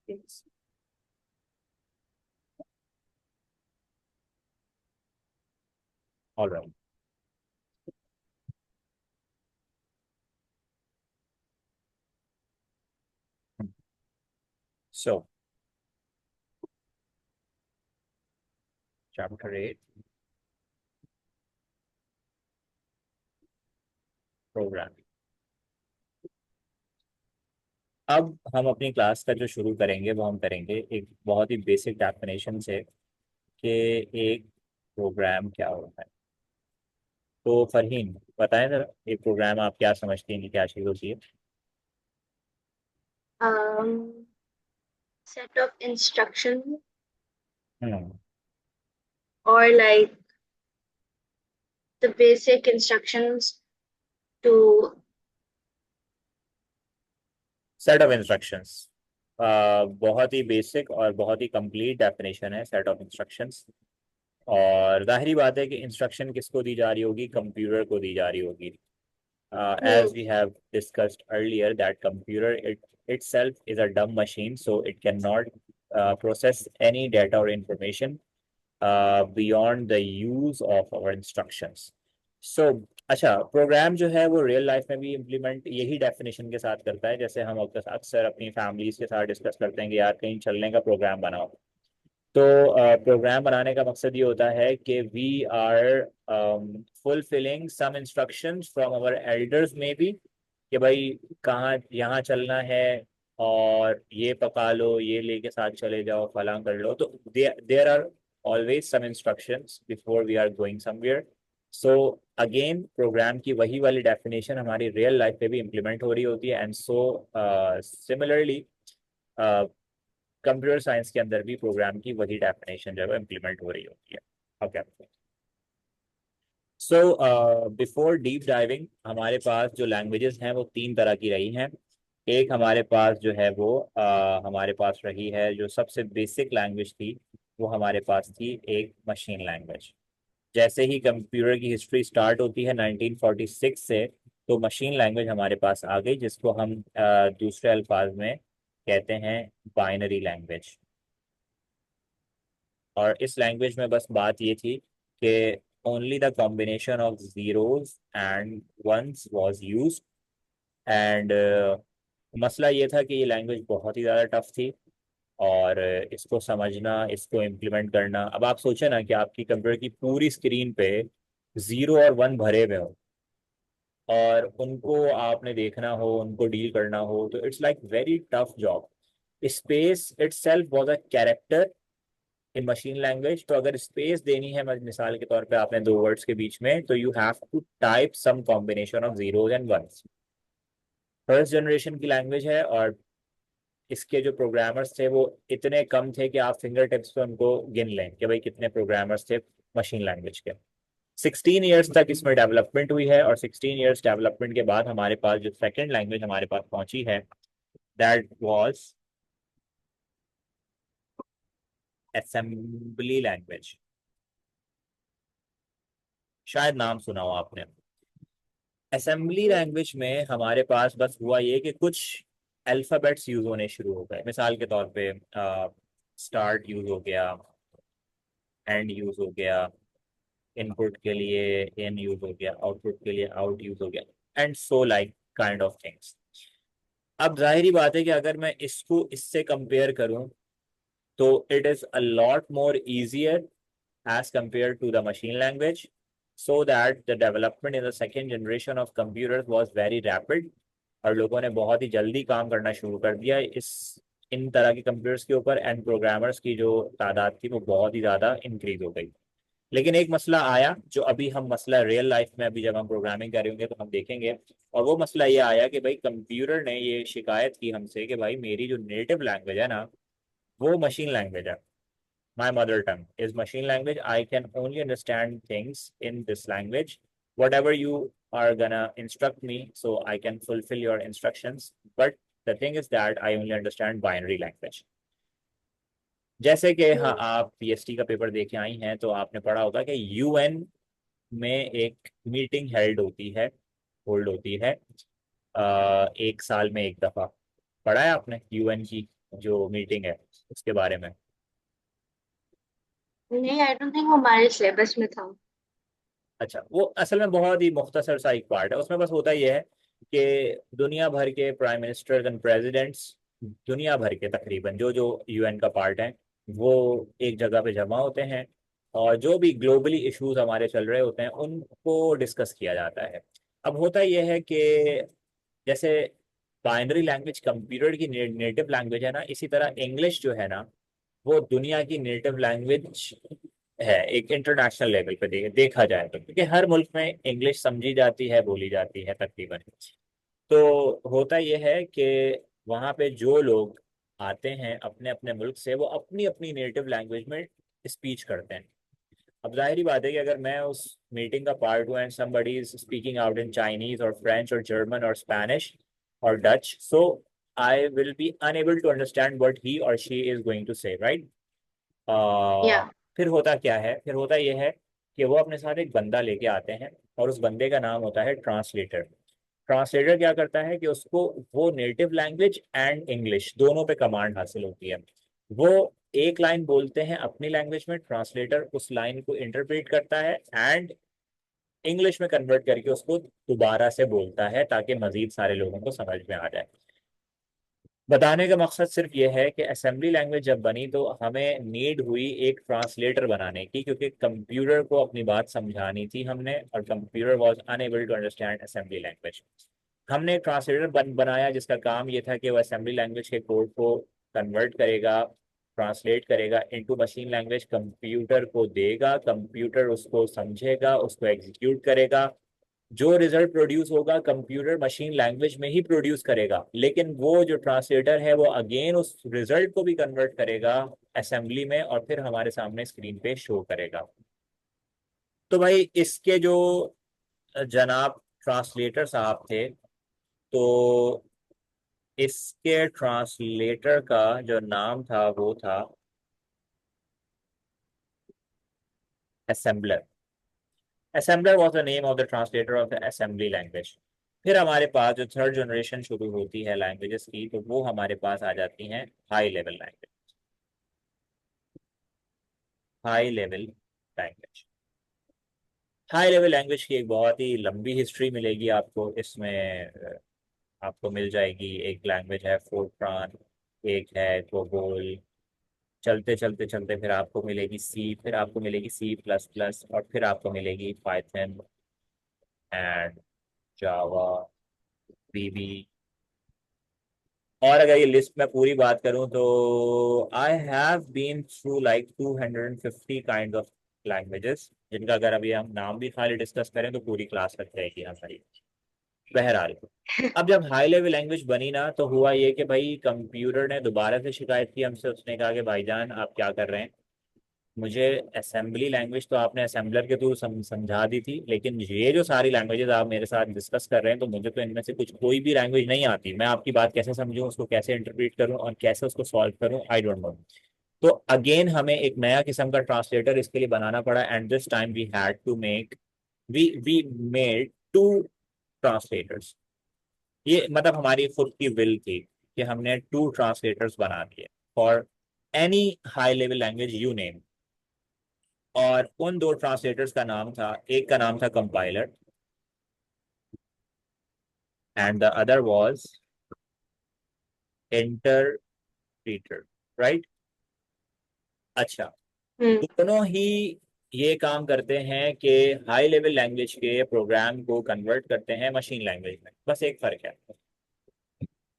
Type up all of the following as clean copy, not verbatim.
Yes. All right. So, chapter 8, programming. अब हम अपनी क्लास का जो शुरू करेंगे वो हम करेंगे एक बहुत ही बेसिक डेफिनेशन से कि एक प्रोग्राम क्या होता है। तो फरहीन, बताएं जरा, एक प्रोग्राम आप क्या समझती हैं कि क्या चीज़ होती है? Um, Set of instruction hmm. or like the basic instructions to set of instructions. बहुत ही बेसिक और बहुत ही कंप्लीट डेफिनेशन है सेट ऑफ इंस्ट्रक्शंस। और जाहिर बात है कि इंस्ट्रक्शन किसको दी जा रही होगी? कंप्यूटर को दी जा रही होगी। As Hmm. we have discussed earlier, that computer itself is a dumb machine, so it cannot process any data or information beyond the use of our instructions. So, अच्छा, प्रोग्राम जो है वो रियल लाइफ में भी implement यही definition के साथ करता है। जैसे हम अक्सर अपनी फैमिलीज के साथ डिस्कस करते हैं कि यार कहीं चलने का प्रोग्राम बनाओ। तो प्रोग्राम बनाने का मकसद ये होता है कि we are fulfilling some instructions from our elders में भी, कि भाई कहाँ यहाँ चलना है और ये पका लो, ये लेके साथ चले जाओ, फलां कर लो। तो there are always some instructions before we are going somewhere. So again program की वही वाली डेफिनेशन हमारी रियल लाइफ पे भी इम्प्लीमेंट हो रही होती है। And so similarly computer science के अंदर भी प्रोग्राम की वही डेफिनेशन जो है वो इम्प्लीमेंट हो रही होती है। Okay. So before deep diving, हमारे पास जो लैंग्वेजेस हैं वो तीन तरह की रही हैं। एक हमारे पास जो है वो हमारे पास रही है, जो सबसे बेसिक लैंग्वेज थी वो हमारे पास थी एक मशीन लैंग्वेज। जैसे ही कंप्यूटर की हिस्ट्री स्टार्ट होती है 1946 से, तो मशीन लैंग्वेज हमारे पास आ गई, जिसको हम दूसरे अल्फाज में कहते हैं बाइनरी लैंग्वेज। और इस लैंग्वेज में बस बात ये थी कि only the combination of zeros and ones was used. And मसला ये था कि ये लैंग्वेज बहुत ही ज़्यादा टफ थी। और इसको समझना, इसको इम्प्लीमेंट करना, अब आप सोचें ना कि आपकी कंप्यूटर की पूरी स्क्रीन पे जीरो और वन भरे हुए हो और उनको आपने देखना हो, उनको डील करना हो, तो it's like very tough job. Space itself was a character in machine language. तो अगर स्पेस देनी है, मिसाल के तौर पे आपने दो वर्ड्स के बीच में, तो you have to type some combination of zeros and ones. First generation की लैंग्वेज है, और इसके जो प्रोग्रामर्स थे वो इतने कम थे कि आप फिंगर टिप्स पे उनको गिन लें कि भाई कितने प्रोग्रामर्स थे मशीन लैंग्वेज के। 16 ईयर्स तक इसमें डेवलपमेंट हुई है, और 16 ईयर्स डेवलपमेंट के बाद हमारे पास जो सेकेंड लैंग्वेज हमारे पास पहुंची है, दैट वाज असेंबली लैंग्वेज। शायद नाम सुना हो आपने। असेंबली लैंग्वेज में हमारे पास बस हुआ ये कि कुछ अल्फ़ाबेट्स यूज होने शुरू हो गए। मिसाल के तौर पे स्टार्ट यूज हो गया, एंड यूज हो गया, इनपुट के लिए इन यूज हो गया, आउटपुट के लिए आउट यूज हो गया, and so like kind of things. अब जाहिर बात है कि अगर मैं इसको इससे कंपेयर करूं, तो it is a lot more easier as compared to the machine language, so that the development in the second generation of computers was very rapid। और लोगों ने बहुत ही जल्दी काम करना शुरू कर दिया इस इन तरह के कंप्यूटर्स के ऊपर, एंड प्रोग्रामर्स की जो तादाद थी वो बहुत ही ज़्यादा इंक्रीज हो गई। लेकिन एक मसला आया, जो अभी हम मसला रियल लाइफ में अभी जब हम प्रोग्रामिंग करेंगे तो हम देखेंगे। और वो मसला ये आया कि भाई कंप्यूटर ने ये शिकायत की हमसे कि भाई मेरी जो नेटिव लैंग्वेज है ना, वो मशीन लैंग्वेज है। My mother tongue is machine language. I can only understand things in this language. Whatever you are gonna instruct me, so I can fulfill your instructions. But the thing is that I only understand binary language. जैसे कि हाँ, Hmm. आप PST का paper दे के आई हैं तो आपने पढ़ा होगा कि यूएन में एक मीटिंग हेल्ड होती है, होल्ड होती है एक साल में एक दफा। पढ़ा है आपने यूएन की जो मीटिंग है उसके बारे में? नहीं, आई डोंट थिंक वो हमारे सिलेबस में था। अच्छा, वो असल में बहुत ही मुख्तसर सा एक पार्ट है, उसमें बस होता यह है कि दुनिया भर के प्राइम मिनिस्टर्स एंड प्रेसिडेंट्स, दुनिया भर के तकरीबन जो जो यूएन का पार्ट है, वो एक जगह पे जमा होते हैं, और जो भी ग्लोबली इश्यूज हमारे चल रहे होते हैं उनको डिस्कस किया जाता है। अब होता यह है कि जैसे बाइनरी लैंग्वेज कंप्यूटर की नेटिव लैंग्वेज है ना, इसी तरह इंग्लिश जो है ना, वो दुनिया की नेटिव लैंग्वेज है एक इंटरनेशनल लेवल पे देखा जाए तो, क्योंकि हर मुल्क में इंग्लिश समझी जाती है, बोली जाती है तकरीबन। तो होता यह है कि वहाँ पे जो लोग आते हैं अपने अपने मुल्क से, वो अपनी अपनी नेटिव लैंग्वेज में स्पीच करते हैं। अब जाहिर बात है कि अगर मैं उस मीटिंग का पार्ट हुआ and somebody is speaking out in Chinese और फ्रेंच और जर्मन और स्पेनिश और Dutch, so I will be unable to understand what he और she is going to say, right? Yeah. फिर होता क्या है, फिर होता यह है कि वो अपने साथ एक बंदा लेके आते हैं, और उस बंदे का नाम होता है ट्रांसलेटर। ट्रांसलेटर क्या करता है कि उसको वो नेटिव लैंग्वेज एंड इंग्लिश दोनों पे कमांड हासिल होती है। वो एक लाइन बोलते हैं अपनी लैंग्वेज में, ट्रांसलेटर उस लाइन को इंटरप्रेट करता है एंड इंग्लिश में कन्वर्ट करके उसको दोबारा से बोलता है, ताकि मजीद सारे लोगों को समझ में आ जाए। बताने का मकसद सिर्फ ये है कि असेंबली लैंग्वेज जब बनी तो हमें नीड हुई एक ट्रांसलेटर बनाने की, क्योंकि कंप्यूटर को अपनी बात समझानी थी हमने, और computer was unable to understand assembly language. हमने एक ट्रांसलेटर बनाया जिसका काम ये था कि वो असेंबली लैंग्वेज के कोड को कन्वर्ट करेगा, ट्रांसलेट करेगा इनटू मशीन लैंग्वेज, कंप्यूटर को देगा, कंप्यूटर उसको समझेगा, उसको एग्जीक्यूट करेगा। जो रिजल्ट प्रोड्यूस होगा कंप्यूटर मशीन लैंग्वेज में ही प्रोड्यूस करेगा, लेकिन वो जो ट्रांसलेटर है वो अगेन उस रिजल्ट को भी कन्वर्ट करेगा असेंबली में, और फिर हमारे सामने स्क्रीन पे शो करेगा। तो भाई इसके जो जनाब ट्रांसलेटर साहब थे, तो इसके ट्रांसलेटर का जो नाम था वो था assembler. Assembler was the name of the translator of the assembly language. फिर हमारे पास जो थर्ड जनरेशन शुरू होती है लैंग्वेजेस की, तो वो हमारे पास आ जाती हैं high level language. High level language, high level language की एक बहुत ही लंबी हिस्ट्री मिलेगी आपको इसमें। आपको मिल जाएगी, एक लैंग्वेज है फोरट्रान, एक है कोबोल, चलते चलते चलते फिर आपको मिलेगी सी, फिर आपको मिलेगी C++, और फिर आपको मिलेगी पाइथन एंड जावा, VB। और अगर ये लिस्ट में पूरी बात करूं तो I have been through like 250 kind of languages, जिनका अगर अभी हम नाम भी खाली डिस्कस करें तो पूरी क्लास लग जाएगी हमारी। बहरहाल, अब जब हाई लेवल लैंग्वेज बनी ना, तो हुआ ये कि भाई कंप्यूटर ने दोबारा से शिकायत की हमसे। उसने कहा कि भाईजान आप क्या कर रहे हैं, मुझे असेंबली लैंग्वेज तो आपने असेंबलर के थ्रू समझा दी थी, लेकिन ये जो सारी लैंग्वेजेस आप मेरे साथ डिस्कस कर रहे हैं, तो मुझे तो इनमें से कुछ कोई भी लैंग्वेज नहीं आती। मैं आपकी बात कैसे समझूं, उसको कैसे इंटरप्रेट करूं और कैसे उसको सॉल्व करूं, आई डोंट नो। तो अगेन हमें एक नया किस्म का ट्रांसलेटर इसके लिए बनाना पड़ा, and this time we had to make, we made two translators. ये मतलब हमारी खुद की विल थी कि हमने टू ट्रांसलेटर्स बना दिए for any high level language you name. और उन दो ट्रांसलेटर्स का नाम था, एक का नाम था compiler and the other was interpreter, right? अच्छा, हम्म। दोनों ही ये काम करते हैं कि हाई लेवल लैंग्वेज के प्रोग्राम को कन्वर्ट करते हैं मशीन लैंग्वेज में, बस एक फर्क है।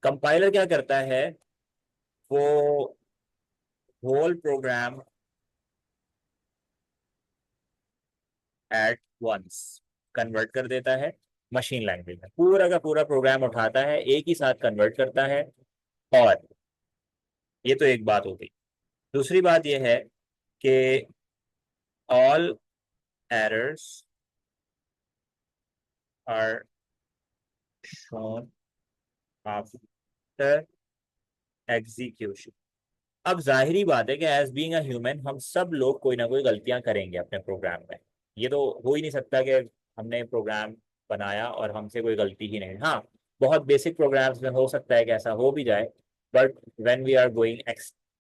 कंपाइलर क्या करता है, वो whole program at once convert कर देता है मशीन लैंग्वेज में, पूरा का पूरा प्रोग्राम उठाता है, एक ही साथ कन्वर्ट करता है। और ये तो एक बात होगी। दूसरी बात यह है कि all errors are shown after execution. अब जाहिरी बात है कि एज बीइंग अ ह्यूमन हम सब लोग कोई ना कोई गलतियां करेंगे अपने प्रोग्राम में। ये तो हो ही नहीं सकता कि हमने प्रोग्राम बनाया और हमसे कोई गलती ही नहीं। हाँ, बहुत बेसिक प्रोग्राम्स में हो सकता है कि ऐसा हो भी जाए, but when we are going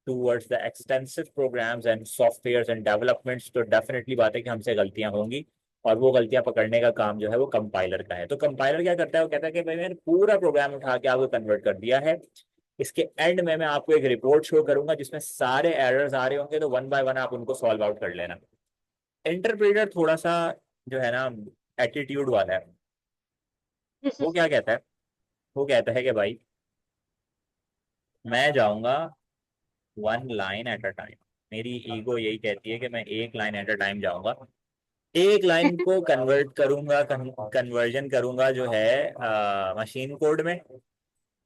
towards the extensive programs and softwares and developments, तो डेफिनेटली बात है कि हमसे गलतियां होंगी, और वो गलतियां पकड़ने का काम जो है वो कंपाइलर का है। तो कंपाइलर क्या करता है, वो कहता है कि भाई मैंने पूरा प्रोग्राम उठा के आपको कन्वर्ट कर दिया है, इसके एंड में मैं आपको एक रिपोर्ट शो करूंगा जिसमें सारे एरर्स आ रहे होंगे, तो वन बाय वन आप उनको सॉल्व आउट कर लेना। इंटरप्रेटर थोड़ा सा जो है ना एटीट्यूड वाला है। वो क्या कहता है, वो कहता है कि भाई मैं जाऊंगा one line at a time. मेरी ईगो यही कहती है कि मैं एक लाइन एट अ टाइम जाऊंगा, एक लाइन को कन्वर्ट करूंगा, कन्वर्जन करूंगा जो है मशीन कोड में,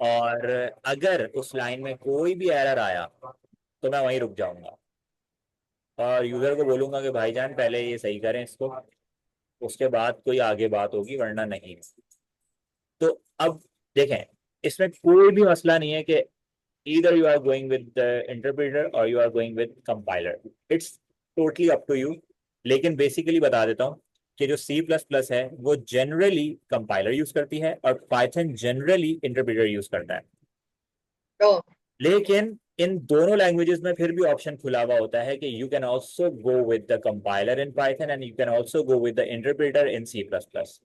और अगर उस लाइन में कोई भी एरर आया तो मैं वहीं रुक जाऊंगा और यूजर को बोलूंगा कि भाईजान पहले ये सही करें इसको, उसके बाद कोई आगे बात होगी, वरना नहीं। तो अब देखें, इसमें कोई भी मसला नहीं है कि either you are going with the interpreter or you are going with compiler, it's totally up to you। लेकिन बेसिकली बता देता हूँ कि जो C++ है वो जनरली कंपाइलर यूज करती है और पाइथन जनरली इंटरप्रेटर यूज करता है। ओ, लेकिन इन दोनों लैंग्वेजेस में फिर भी ऑप्शन खुला हुआ होता है कि you can also go with the compiler in Python and you can also go with the interpreter in C++।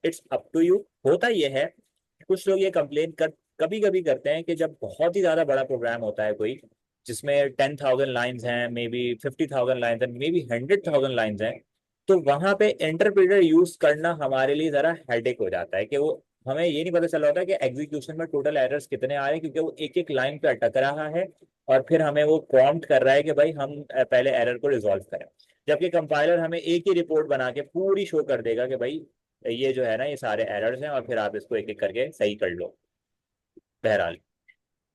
It's up to you. होता यह है, कुछ लोग ये कंप्लेन कर कभी कभी करते हैं कि जब बहुत ही ज्यादा बड़ा प्रोग्राम होता है कोई, जिसमें 10,000 लाइन्स हैं, मे बी 50,000 लाइन्स हैं, मे बी 100,000 लाइन्स हैं, तो वहां पे इंटरप्रेटर यूज करना हमारे लिए जरा हेडेक हो जाता है कि वो हमें ये नहीं पता चल रहा होता कि एग्जीक्यूशन में टोटल एरर्स कितने आ रहे हैं, क्योंकि वो एक एक लाइन पे अटक रहा है और फिर हमें वो प्रॉम्प्ट कर रहा है कि भाई हम पहले एरर को रिजॉल्व करें। जबकि कंपाइलर हमें एक ही रिपोर्ट बना के पूरी शो कर देगा कि भाई ये जो है ना ये सारे एरर्स हैं और फिर आप इसको एक एक करके सही कर लो। बहरहाल,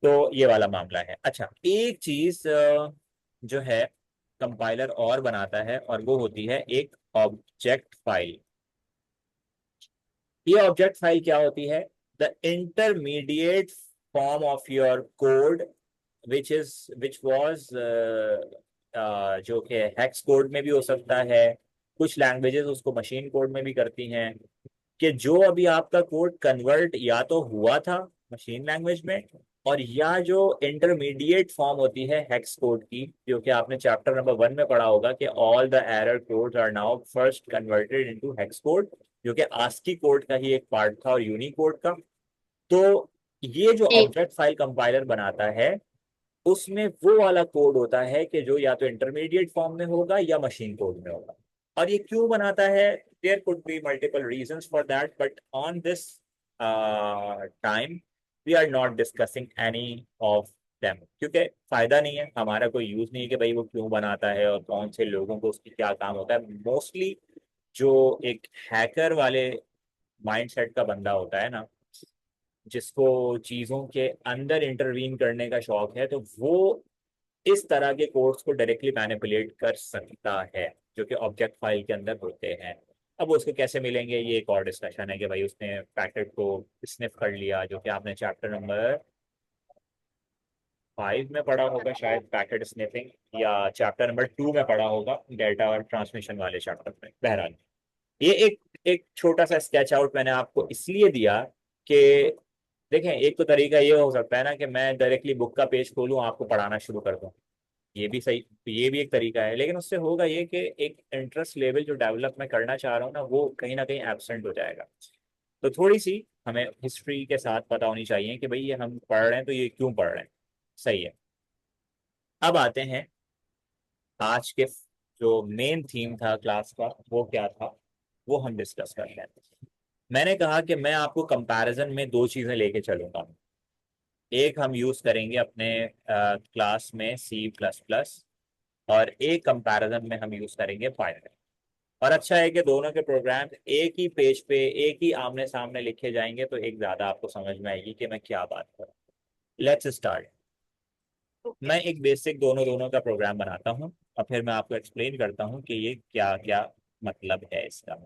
तो ये वाला मामला है। अच्छा, एक चीज जो है कंपाइलर और बनाता है, और वो होती है एक ऑब्जेक्ट फाइल। ये ऑब्जेक्ट फाइल क्या होती है? The intermediate form of your code which was जो कि हेक्स कोड में भी हो सकता है, कुछ लैंग्वेजेस उसको मशीन कोड में भी करती हैं, कि जो अभी आपका कोड कन्वर्ट या तो हुआ था मशीन लैंग्वेज में, और या जो इंटरमीडिएट फॉर्म होती है हेक्स कोड की, जो कि आपने चैप्टर नंबर 1 में पढ़ा होगा कि all the error codes are now first converted into hex code, जो कि आस्की कोड का ही एक पार्ट था और यूनिकोड का। तो ये जो जी। ऑब्जेक्ट फाइल कंपाइलर बनाता है, उसमें वो वाला कोड होता है कि जो या तो इंटरमीडिएट फॉर्म में होगा या मशीन कोड में होगा। और ये क्यों बनाता है? There could be multiple reasons for that, but on this time we are not discussing any of them, क्योंकि फायदा नहीं है, हमारा कोई यूज नहीं है कि भाई वो क्यों बनाता है और कौन से लोगों को उसकी क्या काम होता है। मोस्टली जो एक हैकर वाले माइंडसेट का बंदा होता है ना, जिसको चीजों के अंदर इंटरवीन करने का शौक है, तो वो इस तरह के कोड्स को डायरेक्टली मैनिपुलेट कर सकता है, जो कि ऑब्जेक्ट फाइल के अंदर होते हैं। अब वो उसको कैसे मिलेंगे, ये एक और डिस्कशन है कि भाई उसने पैकेट को स्निफ कर लिया, जो कि आपने चैप्टर नंबर 5 में पढ़ा होगा शायद, पैकेट स्निफिंग, या चैप्टर नंबर 2 में पढ़ा होगा, डेटा और ट्रांसमिशन वाले चैप्टर में। बहरहाल, ये एक एक छोटा सा स्केच आउट मैंने आपको इसलिए दिया कि देखें, एक तो तरीका ये हो सकता है ना कि मैं डायरेक्टली बुक का पेज खोलूं, आपको पढ़ाना शुरू कर दूं, ये भी सही, ये भी एक तरीका है, लेकिन उससे होगा ये कि एक इंटरेस्ट लेवल जो डेवलप मैं करना चाह रहा हूँ ना, वो कहीं ना कहीं एब्सेंट हो जाएगा। तो थोड़ी सी हमें हिस्ट्री के साथ पता होनी चाहिए कि भाई ये हम पढ़ रहे हैं तो ये क्यों पढ़ रहे हैं। सही है। अब आते हैं आज के जो मेन थीम था क्लास का, वो क्या था, वो हम डिस्कस कर रहे हैं। मैंने कहा कि मैं आपको कंपैरिजन में दो चीजें लेके चलूंगा। एक हम यूज करेंगे अपने क्लास में C++, और एक कंपैरिजन में हम यूज करेंगे पाइथन। और अच्छा है कि दोनों के प्रोग्राम एक ही पेज पे, एक ही आमने सामने लिखे जाएंगे, तो एक ज्यादा आपको समझ में आएगी कि मैं क्या बात कर रहा हूँ। Let's start. ओके। मैं एक बेसिक दोनों दोनों का प्रोग्राम बनाता हूँ और फिर मैं आपको एक्सप्लेन करता हूँ कि ये क्या क्या मतलब है इसका।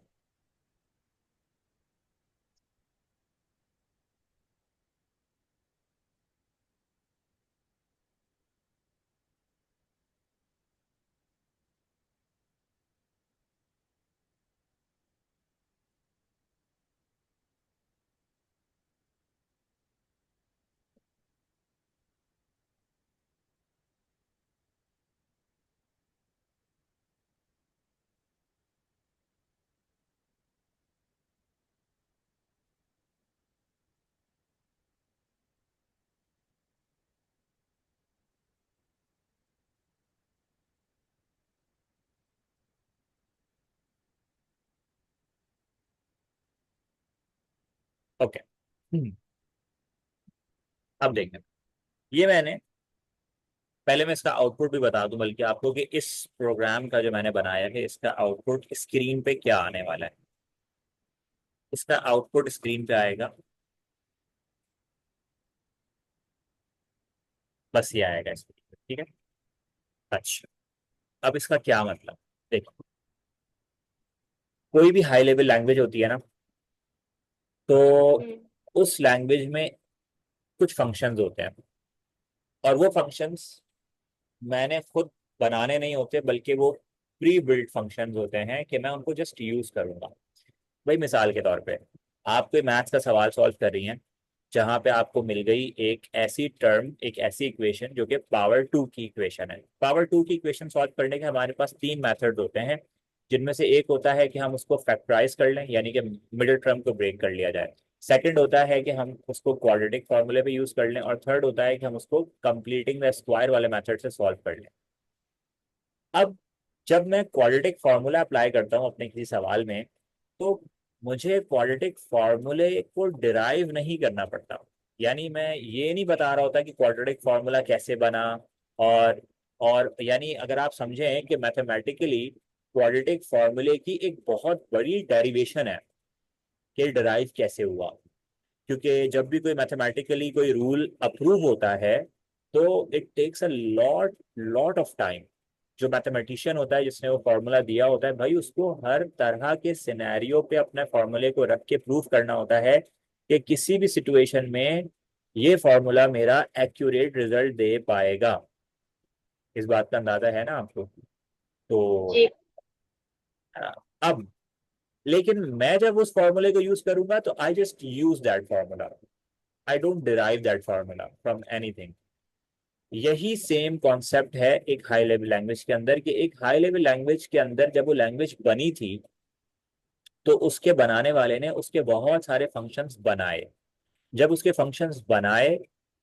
ओके, अब देखें, ये मैंने, पहले मैं इसका आउटपुट भी बता दूं बल्कि आपको कि इस प्रोग्राम का जो मैंने बनाया है इसका आउटपुट स्क्रीन पे क्या आने वाला है। इसका आउटपुट स्क्रीन पे आएगा, बस ये आएगा स्क्रीन पे, ठीक है। अच्छा, अब इसका क्या मतलब, देखो, कोई भी हाई लेवल लैंग्वेज होती है ना, तो हम्म। उस लैंग्वेज में कुछ फंक्शंस होते हैं, और वो फंक्शंस मैंने खुद बनाने नहीं होते बल्कि वो प्री बिल्ट फंक्शंस होते हैं कि मैं उनको जस्ट यूज करूंगा। भाई मिसाल के तौर पे, आप कोई मैथ्स का सवाल सॉल्व कर रही हैं जहां पे आपको मिल गई एक ऐसी टर्म, एक ऐसी इक्वेशन जो कि पावर टू की इक्वेशन है। पावर टू की इक्वेशन सॉल्व करने के हमारे पास तीन मेथड होते हैं, जिनमें से एक होता है कि हम उसको फैक्टराइज कर लें, यानी कि मिडिल टर्म को ब्रेक कर लिया जाए। सेकंड होता है कि हम उसको क्वाड्रेटिक फॉर्मूले पे यूज कर लें, और थर्ड होता है कि हम उसको कंप्लीटिंग द स्क्वायर वाले मेथड से सॉल्व कर लें। अब जब मैं क्वाड्रेटिक फॉर्मूला अप्लाई करता हूँ अपने किसी सवाल में, तो मुझे क्वाड्रेटिक फॉर्मूले को डिराइव नहीं करना पड़ता। यानी मैं ये नहीं बता रहा होता कि क्वाड्रेटिक फॉर्मूला कैसे बना, और यानी अगर आप समझें कि मैथमेटिकली क्वाड्रेटिक फॉर्मूले की एक बहुत बड़ी डेरिवेशन है कि डिराइव कैसे हुआ। क्योंकि जब भी कोई मैथमेटिकली कोई रूल अप्रूव होता है तो it takes a lot lot of time. जो मैथमेटिशियन होता है जिसने वो फॉर्मूला दिया होता है, भाई उसको हर तरह के सिनेरियो पे अपने फॉर्मूले को रख के प्रूव करना होता है कि किसी भी सिचुएशन में ये फॉर्मूला मेरा एक्यूरेट रिजल्ट दे पाएगा। इस बात का अंदाजा है ना आपको? तो जी। अब, लेकिन मैं जब उस फॉर्मूले को यूज करूंगा तो I just use that formula, I don't derive that formula from anything. यही सेम कॉन्सेप्ट है एक हाई लेवल लैंग्वेज के अंदर, कि एक हाई लेवल लैंग्वेज के अंदर जब वो लैंग्वेज बनी थी तो उसके बनाने वाले ने उसके बहुत सारे फंक्शंस बनाए। जब उसके फंक्शंस बनाए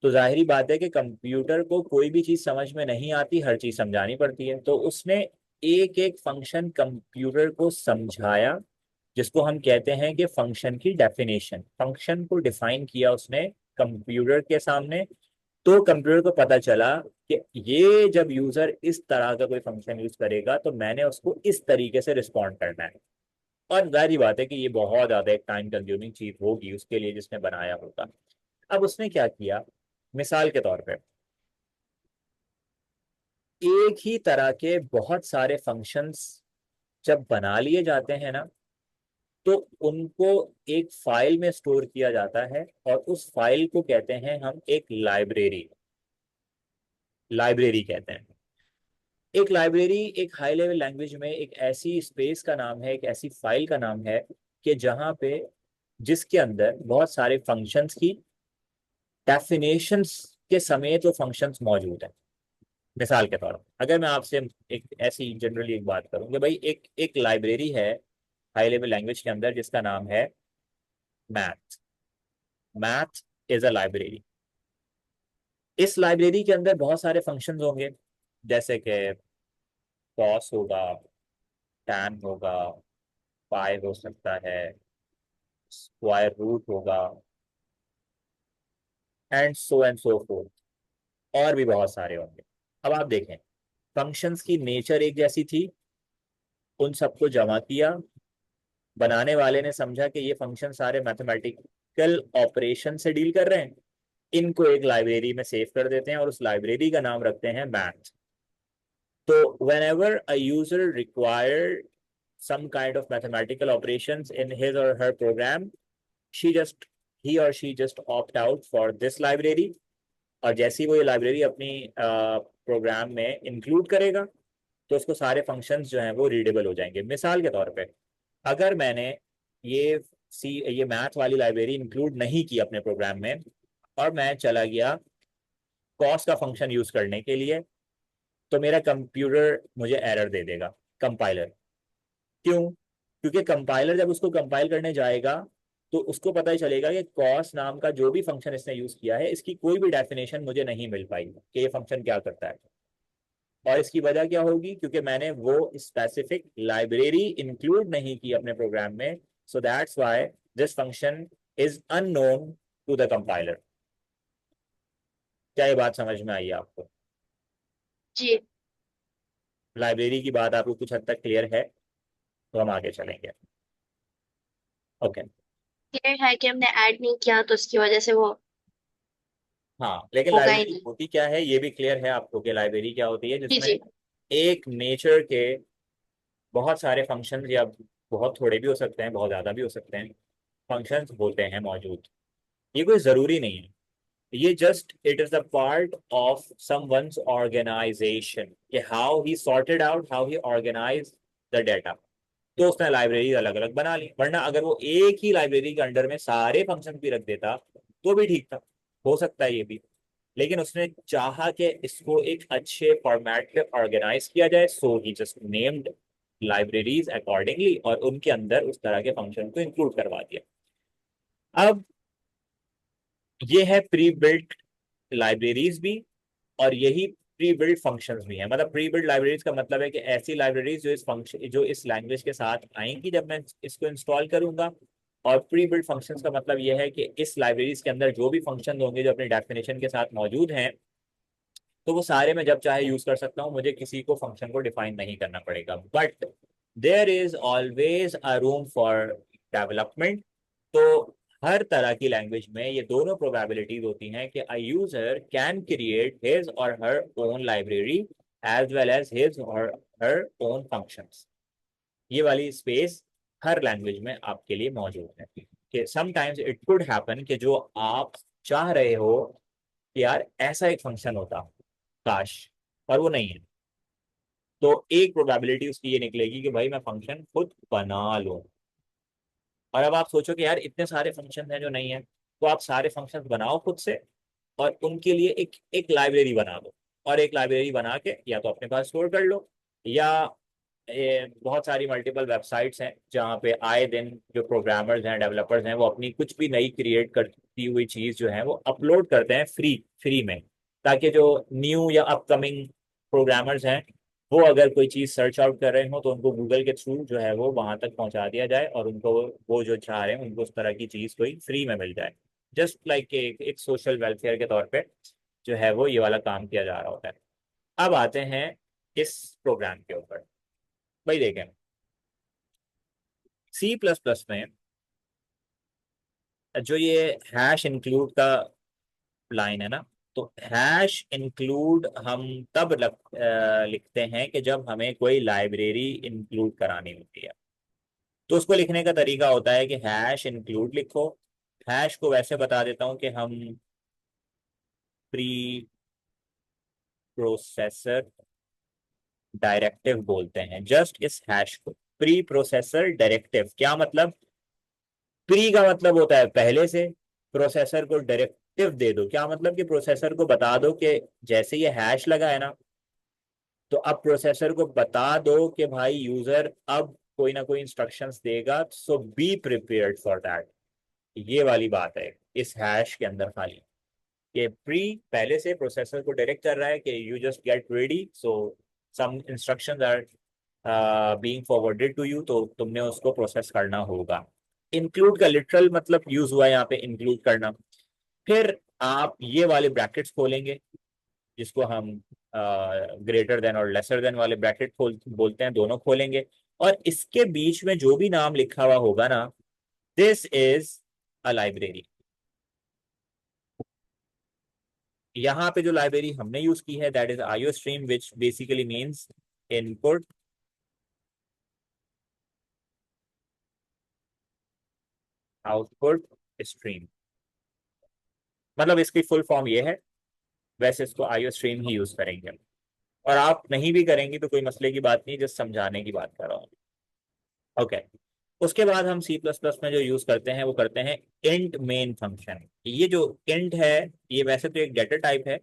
तो जाहिरी बात है कि कंप्यूटर को कोई भी चीज समझ में नहीं आती, हर चीज समझानी पड़ती है। तो उसने एक एक फंक्शन कंप्यूटर को समझाया, जिसको हम कहते हैं कि फंक्शन की डेफिनेशन। फंक्शन को डिफाइन किया उसने कंप्यूटर के सामने। तो कंप्यूटर को पता चला कि ये जब यूजर इस तरह का कोई फंक्शन यूज करेगा तो मैंने उसको इस तरीके से रिस्पॉन्ड करना है। और जाहिर बात है कि ये बहुत ज्यादा एक टाइम कंज्यूमिंग चीज होगी उसके लिए जिसने बनाया होगा। अब उसने क्या किया, मिसाल के तौर पे, एक ही तरह के बहुत सारे फंक्शंस जब बना लिए जाते हैं ना, तो उनको एक फाइल में स्टोर किया जाता है, और उस फाइल को कहते हैं हम एक लाइब्रेरी। लाइब्रेरी कहते हैं। एक लाइब्रेरी एक हाई लेवल लैंग्वेज में एक ऐसी स्पेस का नाम है, एक ऐसी फाइल का नाम है कि जहां पे, जिसके अंदर बहुत सारे फंक्शंस की डेफिनेशंस के समेत वो फंक्शंस मौजूद हैं। मिसाल के तौर पर अगर मैं आपसे एक ऐसी जनरली एक बात करूं कि भाई एक एक लाइब्रेरी है हाई लेवल लैंग्वेज के अंदर जिसका नाम है math. Math is a library. इस लाइब्रेरी के अंदर बहुत सारे फंक्शंस होंगे, जैसे कि कॉस होगा, टैन होगा, पाई हो सकता है, स्क्वायर रूट होगा, एंड सो फोर्थ, और भी बहुत सारे होंगे। अब आप देखें, फंक्शंस की नेचर एक जैसी थी, उन सबको जमा किया, बनाने वाले ने समझा कि ये फंक्शन सारे मैथमेटिकल ऑपरेशन से डील कर रहे हैं, इनको एक लाइब्रेरी में सेव कर देते हैं और उस लाइब्रेरी का नाम रखते हैं मैथ। तो whenever a user required some kind of mathematical operations in his or her program, she just he or she just opt out for this library। और जैसे ही वो ये लाइब्रेरी अपनी प्रोग्राम में इंक्लूड करेगा तो उसको सारे फंक्शंस जो हैं वो रीडेबल हो जाएंगे। मिसाल के तौर पे, अगर मैंने ये ये मैथ वाली लाइब्रेरी इंक्लूड नहीं की अपने प्रोग्राम में, और मैं चला गया कॉस का फंक्शन यूज करने के लिए, तो मेरा कंप्यूटर मुझे एरर दे देगा, कंपाइलर। क्यों? क्योंकि कंपाइलर जब उसको कंपाइल करने जाएगा तो उसको पता ही चलेगा कि कॉस नाम का जो भी फंक्शन इसने यूज किया है इसकी कोई भी डेफिनेशन मुझे नहीं मिल पाई कि ये फंक्शन क्या करता है। और इसकी वजह क्या होगी? क्योंकि मैंने वो स्पेसिफिक लाइब्रेरी इंक्लूड नहीं की अपने प्रोग्राम में। So that's why this function is unknown to the compiler. क्या ये बात समझ में आई आपको? जी। लाइब्रेरी की बात आपको कुछ हद तक क्लियर है? तो हम आगे चलेंगे। ओके। क्लियर है कि हमने ऐड नहीं किया तो उसकी वजह से वो हाँ, लेकिन होगा ही लाइब्रेरी नहीं। होती क्या है ये भी क्लियर है आपको कि लाइब्रेरी क्या होती है, जी जिसमें जी। एक नेचर के बहुत सारे फंक्शंस, या बहुत थोड़े भी हो सकते हैं, बहुत ज़्यादा भी हो सकते हैं, फंक्शंस होते हैं मौजूद। ये कोई ज़रूरी नहीं है, ये just it is the part of someone's organization कि how he sorted out, how he organize the data. तो उसने लाइब्रेरी अलग अलग बना ली, वरना अगर वो एक ही लाइब्रेरी के अंडर में सारे फंक्शन भी रख देता तो भी ठीक था, हो सकता है ये भी। लेकिन उसने चाहा कि इसको एक अच्छे फॉर्मेट पे ऑर्गेनाइज किया जाए, सो ही जस्ट नेम्ड लाइब्रेरीज अकॉर्डिंगली, और उनके अंदर उस तरह के फंक्शन को इंक्लूड करवा दिया। अब ये है प्री बिल्ट लाइब्रेरीज भी, और यही प्री बिल्ट फंक्शंस भी हैं। मतलब प्री बिल्ट लाइब्रेरीज का मतलब है कि ऐसी लाइब्रेरीज जो इस फंक्शन, जो इस लैंग्वेज के साथ आएंगी जब मैं इसको इंस्टॉल करूंगा। और प्री बिल्ट फंक्शंस का मतलब यह है कि इस लाइब्रेरीज के अंदर जो भी फंक्शन होंगे जो अपने डेफिनेशन के साथ मौजूद हैं, तो वो सारे मैं जब चाहे यूज कर सकता हूँ, मुझे किसी को फंक्शन को डिफाइन नहीं करना पड़ेगा। But there is always a room for development. तो हर तरह की लैंग्वेज में ये दोनों प्रोबेबिलिटीज होती हैं कि a user can create his or her own library as well as his or her own functions. ये वाली स्पेस हर लैंग्वेज में आपके लिए मौजूद है। कि समटाइम्स इट कुड हैपन कि जो आप चाह रहे हो कि यार ऐसा एक फंक्शन होता, काश, पर वो नहीं है, तो एक प्रोबेबिलिटी उसकी ये निकलेगी कि भाई मैं फंक्शन खुद बना लूं। और अब आप सोचो कि यार इतने सारे फंक्शन हैं जो नहीं है, तो आप सारे फंक्शन बनाओ खुद से, और उनके लिए एक एक लाइब्रेरी बना दो। और एक लाइब्रेरी बना के या तो अपने पास स्टोर कर लो, या बहुत सारी मल्टीपल वेबसाइट्स हैं जहाँ पे आए दिन जो प्रोग्रामर्स हैं, डेवलपर्स हैं, वो अपनी कुछ भी नई क्रिएट करती हुई चीज़ जो है वो अपलोड करते हैं फ्री फ्री में, ताकि जो न्यू या अपकमिंग प्रोग्रामर्स हैं, वो अगर कोई चीज़ सर्च आउट कर रहे हो तो उनको गूगल के थ्रू जो है वो वहां तक पहुंचा दिया जाए, और उनको वो जो चाह रहे हैं उनको उस तरह की चीज़ कोई फ्री में मिल जाए। जस्ट लाइक एक सोशल वेलफेयर के तौर पे जो है वो ये वाला काम किया जा रहा होता है। अब आते हैं इस प्रोग्राम के ऊपर। भाई देखें, सी प्लस प्लस में जो ये हैश इंक्लूड का लाइन है ना, तो हैश इंक्लूड हम तब लिखते हैं कि जब हमें कोई लाइब्रेरी इंक्लूड करानी होती है। तो उसको लिखने का तरीका होता है कि हैश इंक्लूड लिखो। हैश को वैसे बता देता हूं कि हम प्री प्रोसेसर डायरेक्टिव बोलते हैं जस्ट इस हैश को। प्री प्रोसेसर डायरेक्टिव क्या मतलब? प्री का मतलब होता है पहले से, प्रोसेसर को डायरेक्टिव दे दो, क्या मतलब कि प्रोसेसर को बता दो कि जैसे ये हैश लगा है ना, तो अब प्रोसेसर को बता दो कि भाई यूजर अब कोई ना कोई इंस्ट्रक्शंस देगा, सो बी प्रिपेयर्ड फॉर दैट। ये वाली बात है इस हैश के अंदर खाली। ये प्री पहले से प्रोसेसर को डायरेक्ट कर रहा है कि you just get ready, so some instructions are being forwarded to you, तो तुमने उसको प्रोसेस करना होगा। इंक्लूड का लिटरल मतलब यूज हुआ है यहाँ पे इंक्लूड करना। फिर आप ये वाले ब्रैकेट्स खोलेंगे जिसको हम ग्रेटर देन और लेसर देन वाले ब्रैकेट खोल बोलते हैं, दोनों खोलेंगे। और इसके बीच में जो भी नाम लिखा हुआ होगा ना, दिस इज अ लाइब्रेरी। यहाँ पे जो लाइब्रेरी हमने यूज की है that is IO stream, which basically means input output stream. मतलब इसकी फुल फॉर्म ये है, वैसे इसको आईओ स्ट्रीम ही यूज करेंगे हम। और आप नहीं भी करेंगे तो कोई मसले की बात नहीं, जस्ट समझाने की बात कर रहा हूँ। ओके। उसके बाद हम सी प्लस प्लस में जो यूज करते हैं वो करते हैं इंट मेन फंक्शन। ये जो इंट है, ये वैसे तो एक डेटा टाइप है,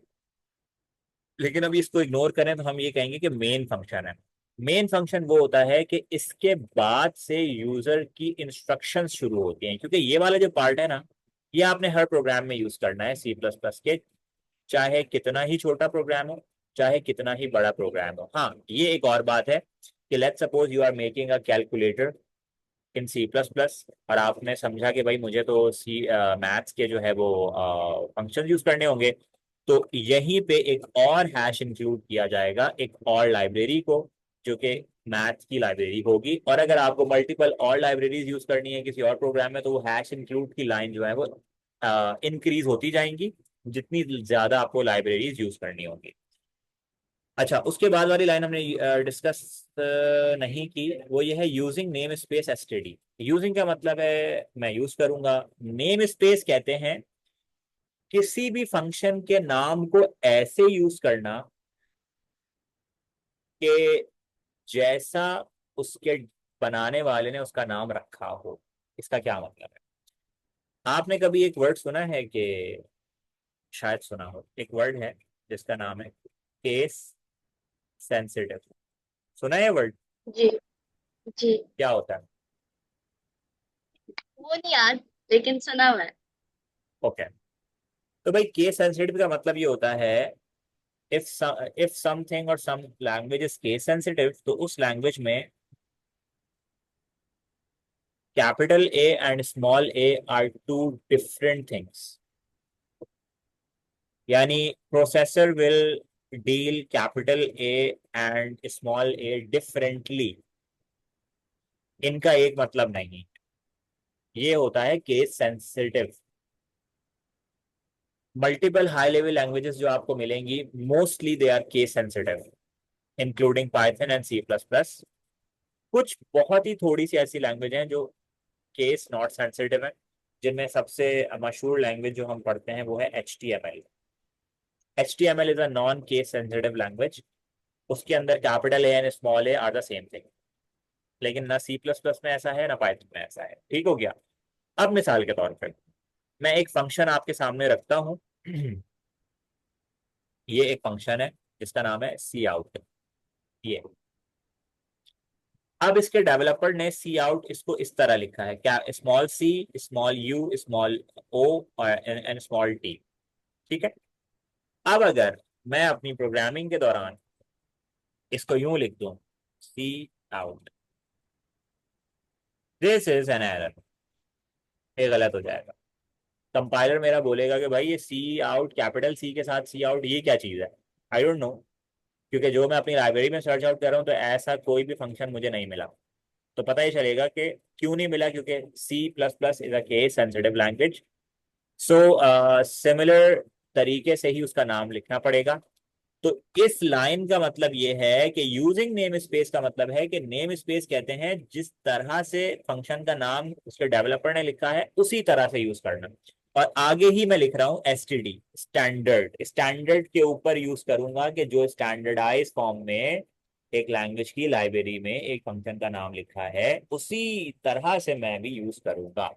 लेकिन अभी इसको इग्नोर करें तो हम ये कहेंगे कि मेन फंक्शन है। मेन फंक्शन वो होता है कि इसके बाद से यूजर की इंस्ट्रक्शंस शुरू होती हैं, क्योंकि ये वाला जो पार्ट है ना, ये आपने हर प्रोग्राम में यूज करना है सी प्लस प्लस के, चाहे कितना ही छोटा प्रोग्राम हो, चाहे कितना ही बड़ा प्रोग्राम हो। हाँ, ये एक और बात है कि let's suppose you are making a calculator in C plus plus, और आपने समझा कि भाई मुझे तो सी मैथ्स के जो है वो फंक्शन यूज करने होंगे, तो यहीं पे एक और हैश इंक्लूड किया जाएगा, एक और लाइब्रेरी को, जो कि मैथ्स की लाइब्रेरी होगी। और अगर आपको मल्टीपल और लाइब्रेरीज यूज करनी है किसी और प्रोग्राम में, तो वो हैश इंक्लूड की लाइन जो है वो इंक्रीज होती जाएंगी जितनी ज्यादा आपको लाइब्रेरीज यूज करनी होगी। अच्छा, उसके बाद वाली लाइन हमने डिस्कस नहीं की, वो ये है using name space STD. Using का मतलब है मैं यूज करूंगा, नेम स्पेस कहते हैं किसी भी फंक्शन के नाम को ऐसे यूज करना कि जैसा उसके बनाने वाले ने उसका नाम रखा हो। इसका क्या मतलब है? आपने कभी एक वर्ड सुना है कि, शायद सुना हो, एक वर्ड है जिसका नाम है केस सेंसिटिव। सुना है वर्ड? जी। जी। क्या होता है? वो नहीं याद, लेकिन सुना हुआ है। ओके, तो भाई केस सेंसिटिव का मतलब ये होता है, if something or some language is case sensitive, तो उस लैंग्वेज में capital A and small A are two different things. यानी processor will deal capital A and small A differently, इनका एक मतलब नहीं। ये होता है case sensitive. Multiple high level languages जो आपको मिलेंगी, mostly they are case sensitive, including Python and C plus plus. कुछ बहुत ही थोड़ी सी ऐसी लैंग्वेज हैं जो केस नॉट सेंसिटिव है, जिनमें सबसे मशहूर लैंग्वेज जो हम पढ़ते हैं वो है HTML। HTML is a non case sensitive language. उसके अंदर capital A and small A are the same thing, लेकिन ना सी प्लस प्लस में ऐसा है ना पाइथन में ऐसा है। ठीक हो गया? अब मिसाल के तौर पर मैं एक फंक्शन आपके सामने रखता हूँ। ये एक फंक्शन है जिसका नाम है सी आउट। ये, अब इसके डेवलपर ने सी आउट इसको इस तरह लिखा है, क्या, small C, small U, small O and small T. ठीक है? अब अगर मैं अपनी प्रोग्रामिंग के दौरान इसको यूं लिख दूं, cout, this is an error, ये गलत हो जाएगा। कंपाइलर मेरा बोलेगा कि भाई ये सी आउट, कैपिटल सी के साथ सी आउट, ये क्या चीज़ है? आई डोंट नो, क्योंकि जो मैं अपनी लाइब्रेरी में सर्च आउट कर रहा हूँ तो ऐसा कोई भी फंक्शन मुझे नहीं मिला। तो पता ही चलेगा कि क्यों नहीं मिला, क्योंकि C plus plus is a case sensitive language. So similar तरीके से ही उसका नाम लिखना पड़ेगा। तो इस लाइन का मतलब ये है कि यूजिंग नेम स्पेस का मतलब है कि नेम स्पेस कहते हैं जिस तरह से फंक्शन का नाम उसके डेवलपर ने लिखा है उसी तरह से यूज करना। और आगे ही मैं लिख रहा हूं STD, स्टैंडर्ड। स्टैंडर्ड के ऊपर यूज करूंगा कि जो स्टैंडर्डाइज फॉर्म में एक लैंग्वेज की लाइब्रेरी में एक फंक्शन का नाम लिखा है उसी तरह से मैं भी यूज करूंगा।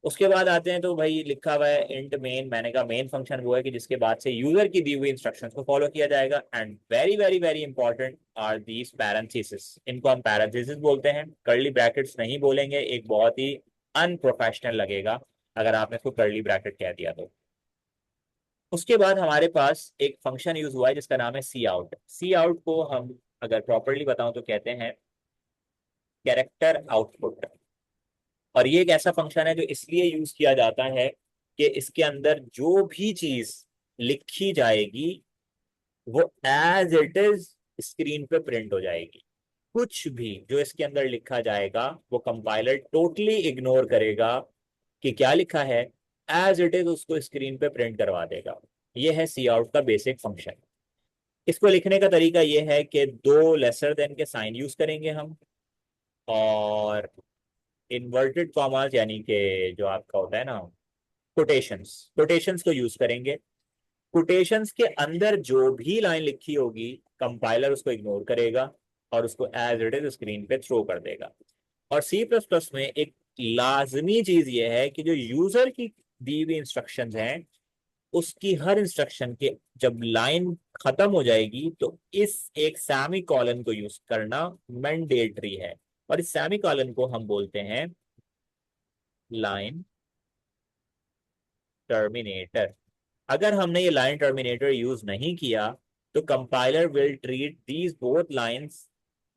उसके बाद आते हैं तो भाई लिखा हुआ है इंट मेन। मैंने कहा मेन फंक्शन वो है कि जिसके बाद से यूजर की दी हुई इंस्ट्रक्शंस को फॉलो किया जाएगा। And very very very important are these parenthesis. इनको हम पैरेंथेसिस बोलते हैं, कर्ली ब्रैकेट्स नहीं बोलेंगे, एक बहुत ही अनप्रोफेशनल लगेगा अगर आपने इसको कर्ली ब्रैकेट कह दिया तो। उसके बाद हमारे पास एक फंक्शन यूज हुआ है जिसका नाम है सी आउट। सी आउट को हम अगर प्रॉपरली बताऊं तो कहते हैं कैरेक्टर आउटपुट। और ये एक ऐसा फंक्शन है जो इसलिए यूज किया जाता है कि इसके अंदर जो भी चीज लिखी जाएगी वो एज इट इज स्क्रीन पे प्रिंट हो जाएगी। कुछ भी जो इसके अंदर लिखा जाएगा वो कंपाइलर टोटली इग्नोर करेगा कि क्या लिखा है, एज इट इज उसको स्क्रीन पे प्रिंट करवा देगा। ये है सी आउट का बेसिक फंक्शन। इसको लिखने का तरीका ये है कि दो लेसर देन के साइन यूज करेंगे हम, और इन्वर्टेड कॉमास यानी कि जो आपका होता है ना कोटेशंस, कोटेशंस को यूज करेंगे। कोटेशंस के अंदर जो भी लाइन लिखी होगी कंपाइलर उसको इग्नोर करेगा और उसको एज इट इज स्क्रीन पे थ्रो कर देगा। और सी प्लस प्लस में एक लाजमी चीज ये है कि जो यूजर की दी हुई इंस्ट्रक्शंस हैं उसकी हर इंस्ट्रक्शन के जब लाइन खत्म हो जाएगी तो इस एक सेमी कॉलन को यूज करना मैंडेटरी है। और इस सेमी कॉलन को हम बोलते हैं लाइन टर्मिनेटर। अगर हमने ये लाइन टर्मिनेटर यूज नहीं किया तो compiler will treat these both lines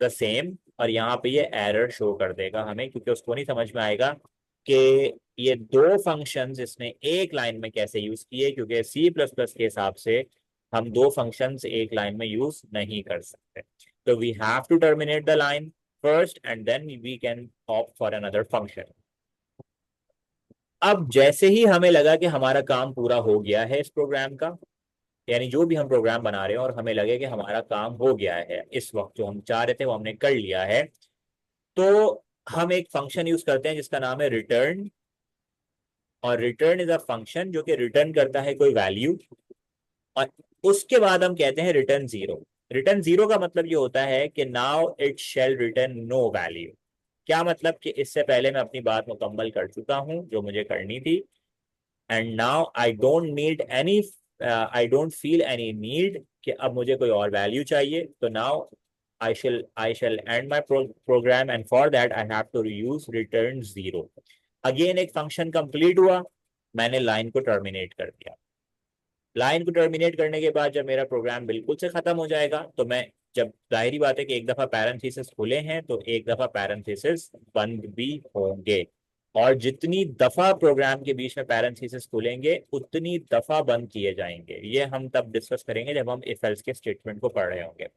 the same और यहाँ पे ये एरर शो कर देगा हमें, क्योंकि उसको नहीं समझ में आएगा कि ये दो फंक्शंस इसने एक लाइन में कैसे यूज किए, क्योंकि सी प्लस प्लस के हिसाब से हम दो फंक्शंस एक लाइन में यूज नहीं कर सकते। तो we have to terminate the line first and then we can opt for another function. अब जैसे ही हमें लगा कि हमारा काम पूरा हो गया है इस प्रोग्राम का, यानी जो भी हम प्रोग्राम बना रहे हैं और हमें लगे कि हमारा काम हो गया है, इस वक्त जो हम चाह रहे थे वो हमने कर लिया है, तो हम एक फंक्शन यूज करते हैं जिसका नाम है रिटर्न। और रिटर्न इज अ फंक्शन जो कि रिटर्न करता है कोई वैल्यू, और उसके बाद हम कहते हैं रिटर्न जीरो। रिटर्न जीरो का मतलब ये होता है कि now it shall return no value. क्या मतलब कि इससे पहले मैं अपनी बात मुकम्मल कर चुका हूं जो मुझे करनी थी, and now I don't feel any need कि अब मुझे कोई और वैल्यू चाहिए। तो now I shall end my program, and for that I have to use return zero. Again एक फंक्शन कंप्लीट हुआ, मैंने लाइन को टर्मिनेट कर दिया। लाइन को टर्मिनेट करने के बाद जब मेरा प्रोग्राम बिल्कुल से खत्म हो जाएगा, तो मैं, जब जाहिर बात है कि एक दफा पैरेंथेसिस खुले हैं तो एक दफा पैरेंथेसिस बंद भी होंगे, और जितनी दफा प्रोग्राम के बीच में पैरेंथेसिस खुलेंगे उतनी दफा बंद किए जाएंगे। ये हम तब डिस्कस करेंगे जब हम इफ एल्स के स्टेटमेंट को पढ़ रहे होंगे।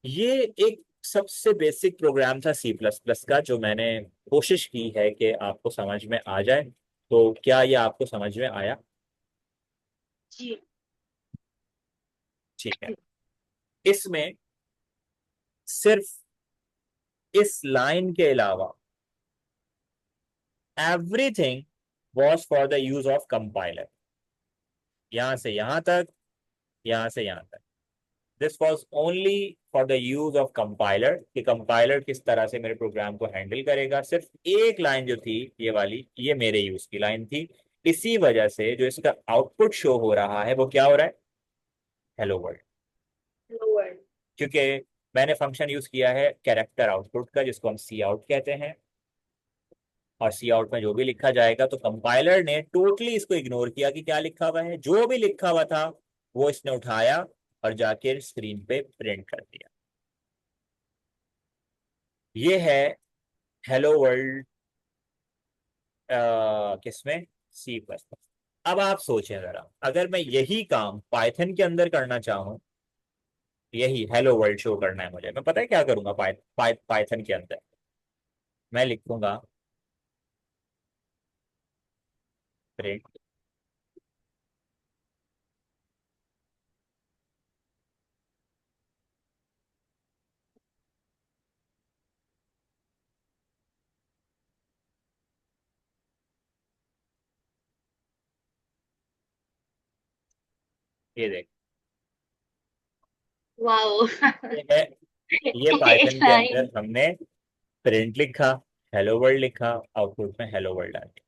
ये एक सबसे बेसिक प्रोग्राम था सी प्लस प्लस का, जो मैंने कोशिश की है कि आपको समझ में आ जाए। तो क्या ये आपको समझ में आया? जी। ठीक है। इसमें सिर्फ इस लाइन के अलावा everything was for the use of compiler. यहां से यहां तक, यहां से यहां तक, this was only for the use of compiler, कि कंपाइलर किस तरह से मेरे प्रोग्राम को हैंडल करेगा। सिर्फ एक लाइन जो थी ये वाली, ये मेरे यूज की लाइन थी। इसी वजह से जो इसका आउटपुट शो हो रहा है वो क्या हो रहा है? Hello world. लोअर। क्योंकि मैंने फंक्शन यूज किया है कैरेक्टर आउटपुट का, जिसको हम सी आउट कहते हैं, और सी आउट में जो भी लिखा जाएगा, तो कंपाइलर ने टोटली इसको इग्नोर किया कि क्या लिखा हुआ है। जो भी लिखा हुआ था वो इसने उठाया और जाके स्क्रीन पे प्रिंट कर दिया। ये है हेलो वर्ल्ड किसमें? C plus plus. अब आप सोचें जरा, अगर मैं यही काम पाइथन के अंदर करना चाहूँ, यही हेलो वर्ल्ड शो करना है मुझे, मैं पता है क्या करूंगा? पाइथन के अंदर मैं लिखूंगा प्रिंट, ये देख, वाओ। ये है, ये पाइथन के अंदर लाइन। हमने प्रिंट लिखा, हेलो वर्ल्ड लिखा, आउटपुट में हेलो वर्ल्ड आ गया।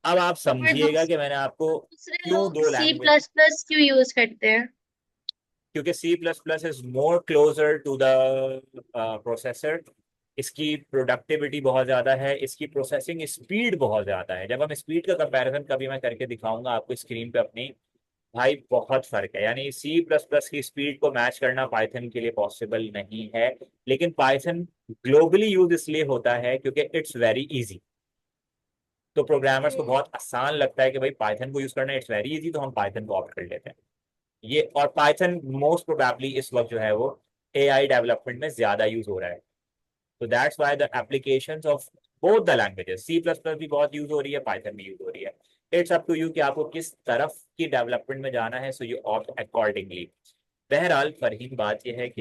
अब आप तो फिर समझिएगा कि मैंने आपको दूसरे क्यों लोग दो सी लैंग्वेज, प्लस प्लस क्यों यूज करते हैं? क्योंकि C plus plus is more closer to the processor. इसकी प्रोडक्टिविटी बहुत ज़्यादा है, इसकी प्रोसेसिंग स्पीड बहुत ज़्यादा है। जब हम स्पीड का कंपैरिजन कभी मैं करके दिखाऊंगा आपको स्क्रीन पे अपनी, भाई बहुत फर्क है। यानी सी प्लस प्लस की स्पीड को मैच करना पाइथन के लिए पॉसिबल नहीं है। लेकिन पाइथन ग्लोबली यूज इसलिए होता है क्योंकि इट्स वेरी इजी। तो प्रोग्रामर्स को हम्म। बहुत आसान लगता है कि भाई पाइथन को यूज करना इट्स वेरी इजी, तो हम पाइथन को ऑप्ट कर लेते हैं। ये, और पाइथन मोस्ट प्रोबेबली इस वक्त जो है वो एआई डेवलपमेंट में ज्यादा यूज हो रहा है। तो that's why the applications of both the languages, C plus plus भी बहुत यूज हो रही है, पाइथन भी यूज हो रही है। इट्स अप टू यू कि आपको किस तरफ की डेवलपमेंट में जाना है, सो यू ऑप्ट अकॉर्डिंगली। बहरहाल फरहीन, बात यह है कि